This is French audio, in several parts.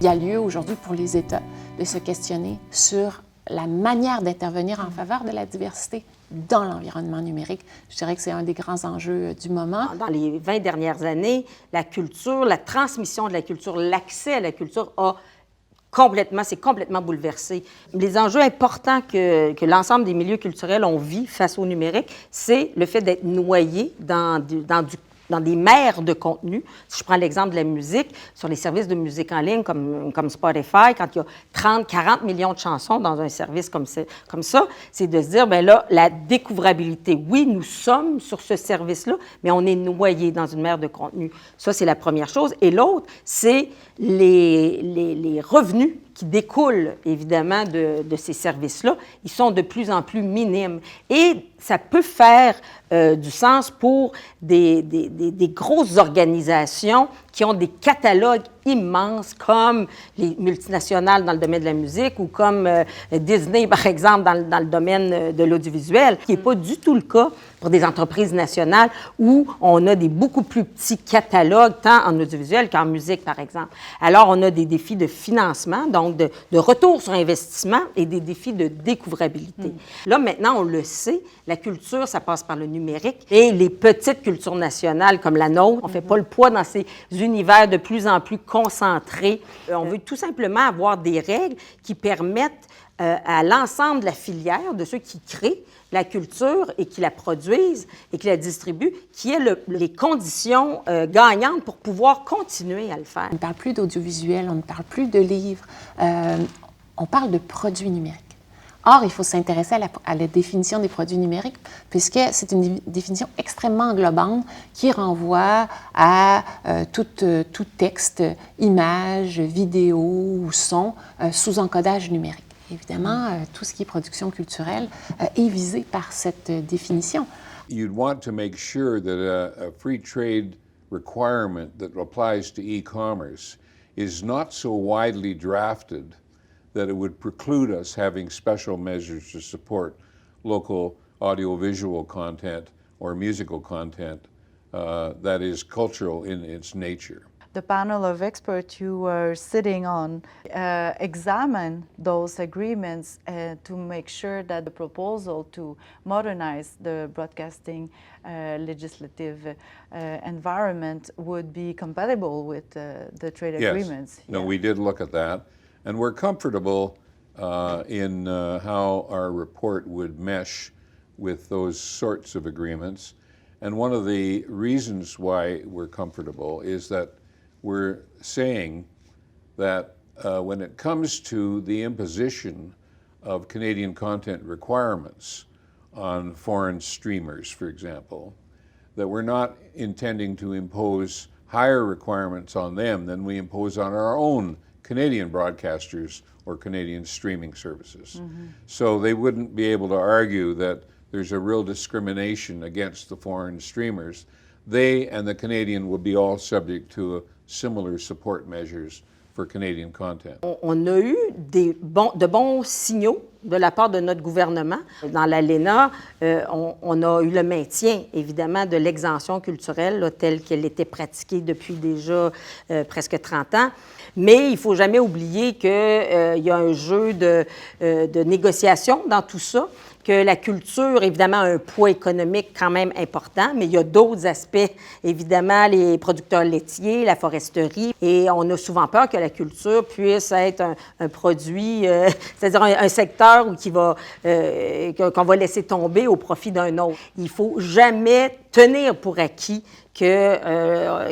Il y a lieu aujourd'hui pour les États de se questionner sur la manière d'intervenir en faveur de la diversité dans l'environnement numérique. Je dirais que c'est un des grands enjeux du moment. Dans les 20 dernières années, la culture, la transmission de la culture, l'accès à la culture s'est complètement bouleversé. Les enjeux importants que l'ensemble des milieux culturels ont vus face au numérique, c'est le fait d'être noyé dans des mers de contenu. Si je prends l'exemple de la musique, sur les services de musique en ligne comme Spotify, quand il y a 30, 40 millions de chansons dans un service comme ça, c'est de se dire, bien là, la découvrabilité, oui, nous sommes sur ce service-là, mais on est noyé dans une mer de contenu. Ça, c'est la première chose. Et l'autre, c'est les revenus qui découlent, évidemment, de ces services-là. Ils sont de plus en plus minimes. Et ça peut faire du sens pour des grosses organisations qui ont des catalogues immenses, comme les multinationales dans le domaine de la musique ou comme Disney, par exemple, dans le domaine de l'audiovisuel, qui n'est pas du tout le cas pour des entreprises nationales où on a des beaucoup plus petits catalogues, tant en audiovisuel qu'en musique, par exemple. Alors, on a des défis de financement, donc de retour sur investissement et des défis de découvrabilité. Là, maintenant, on le sait, la culture, ça passe par le numérique et les petites cultures nationales comme la nôtre, on ne fait pas le poids dans ces univers de plus en plus concentrés. On veut tout simplement avoir des règles qui permettent à l'ensemble de la filière, de ceux qui créent la culture et qui la produisent et qui la distribuent, qui aient les conditions gagnantes pour pouvoir continuer à le faire. On ne parle plus d'audiovisuel, on ne parle plus de livres, on parle de produits numériques. Or, il faut s'intéresser à la définition des produits numériques, puisque c'est une définition extrêmement englobante qui renvoie à tout texte, image, vidéo ou son sous encodage numérique. Évidemment, tout ce qui est production culturelle est visé par cette définition. You'd want to make sure that a free trade requirement that applies to e-commerce is not so widely drafted that it would preclude us having special measures to support local audiovisual content or musical content that is cultural in its nature. The panel of experts you were sitting on examine those agreements to make sure that the proposal to modernize the broadcasting legislative environment would be compatible with the trade agreements. Yes. No, we did look at that. And we're comfortable in how our report would mesh with those sorts of agreements. And one of the reasons why we're comfortable is that we're saying that when it comes to the imposition of Canadian content requirements on foreign streamers, for example, that we're not intending to impose higher requirements on them than we impose on our own Canadian broadcasters or Canadian streaming services. Mm-hmm. So they wouldn't be able to argue that there's a real discrimination against the foreign streamers. They and the Canadian would be all subject to similar support measures for Canadian content. On a eu de bons signaux de la part de notre gouvernement. Dans l'ALENA, on a eu le maintien, évidemment, de l'exemption culturelle là, telle qu'elle était pratiquée depuis déjà presque 30 ans. Mais il ne faut jamais oublier qu'il y a un jeu de négociation dans tout ça, que la culture, évidemment, a un poids économique quand même important, mais il y a d'autres aspects, évidemment, les producteurs laitiers, la foresterie, et on a souvent peur que la culture puisse être un produit, c'est-à-dire un secteur qu'on va laisser tomber au profit d'un autre. Il ne faut jamais tenir pour acquis que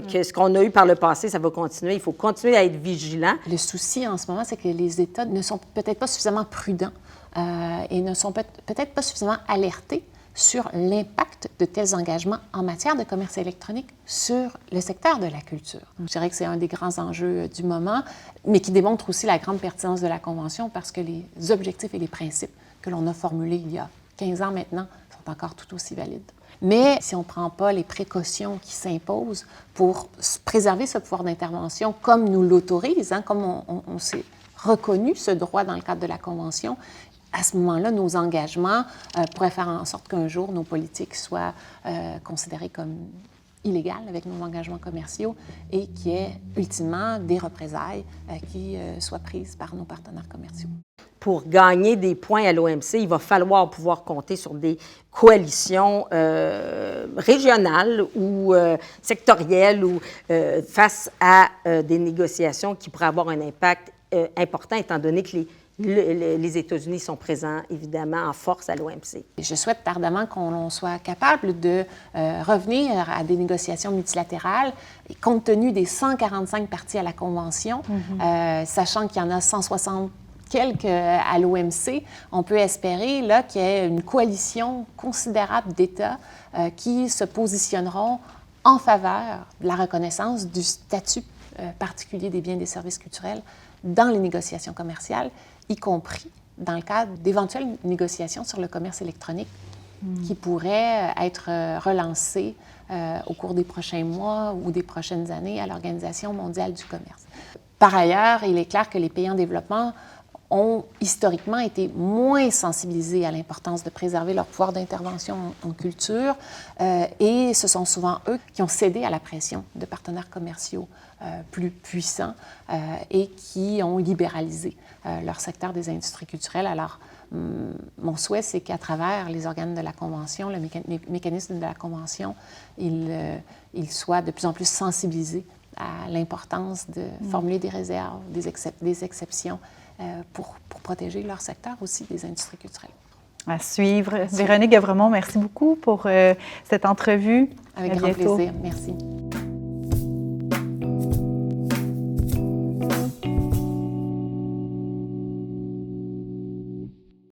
ce qu'on a eu par le passé, ça va continuer. Il faut continuer à être vigilant. Le souci en ce moment, c'est que les États ne sont peut-être pas suffisamment prudents et ne sont peut-être pas suffisamment alertés sur l'impact de tels engagements en matière de commerce électronique sur le secteur de la culture. Je dirais que c'est un des grands enjeux du moment, mais qui démontre aussi la grande pertinence de la Convention parce que les objectifs et les principes que l'on a formulés il y a 15 ans maintenant sont encore tout aussi valides. Mais si on ne prend pas les précautions qui s'imposent pour préserver ce pouvoir d'intervention comme nous l'autorise, comme on s'est reconnu ce droit dans le cadre de la Convention, à ce moment-là, nos engagements pourraient faire en sorte qu'un jour, nos politiques soient considérées comme illégale avec nos engagements commerciaux et qu'il y ait ultimement des représailles qui soient prises par nos partenaires commerciaux. Pour gagner des points à l'OMC, il va falloir pouvoir compter sur des coalitions régionales ou sectorielles ou face à des négociations qui pourraient avoir un impact important, étant donné que les États-Unis sont présents, évidemment, en force à l'OMC. Je souhaite ardemment qu'on soit capable de revenir à des négociations multilatérales, compte tenu des 145 parties à la Convention, sachant qu'il y en a 160 quelques à l'OMC, on peut espérer là, qu'il y ait une coalition considérable d'États qui se positionneront en faveur de la reconnaissance du statut particulier des biens et des services culturels dans les négociations commerciales, y compris dans le cadre d'éventuelles négociations sur le commerce électronique qui pourraient être relancées au cours des prochains mois ou des prochaines années à l'Organisation mondiale du commerce. Par ailleurs, il est clair que les pays en développement ont historiquement été moins sensibilisés à l'importance de préserver leur pouvoir d'intervention en culture et ce sont souvent eux qui ont cédé à la pression de partenaires commerciaux plus puissants et qui ont libéralisé leur secteur des industries culturelles. Alors, mon souhait, c'est qu'à travers les organes de la Convention, les mécanismes de la Convention, ils soient de plus en plus sensibilisés à l'importance de formuler des réserves, des exceptions pour protéger leur secteur aussi des industries culturelles. À suivre. Véronique Guevremont, merci beaucoup pour cette entrevue. Avec grand plaisir. Merci.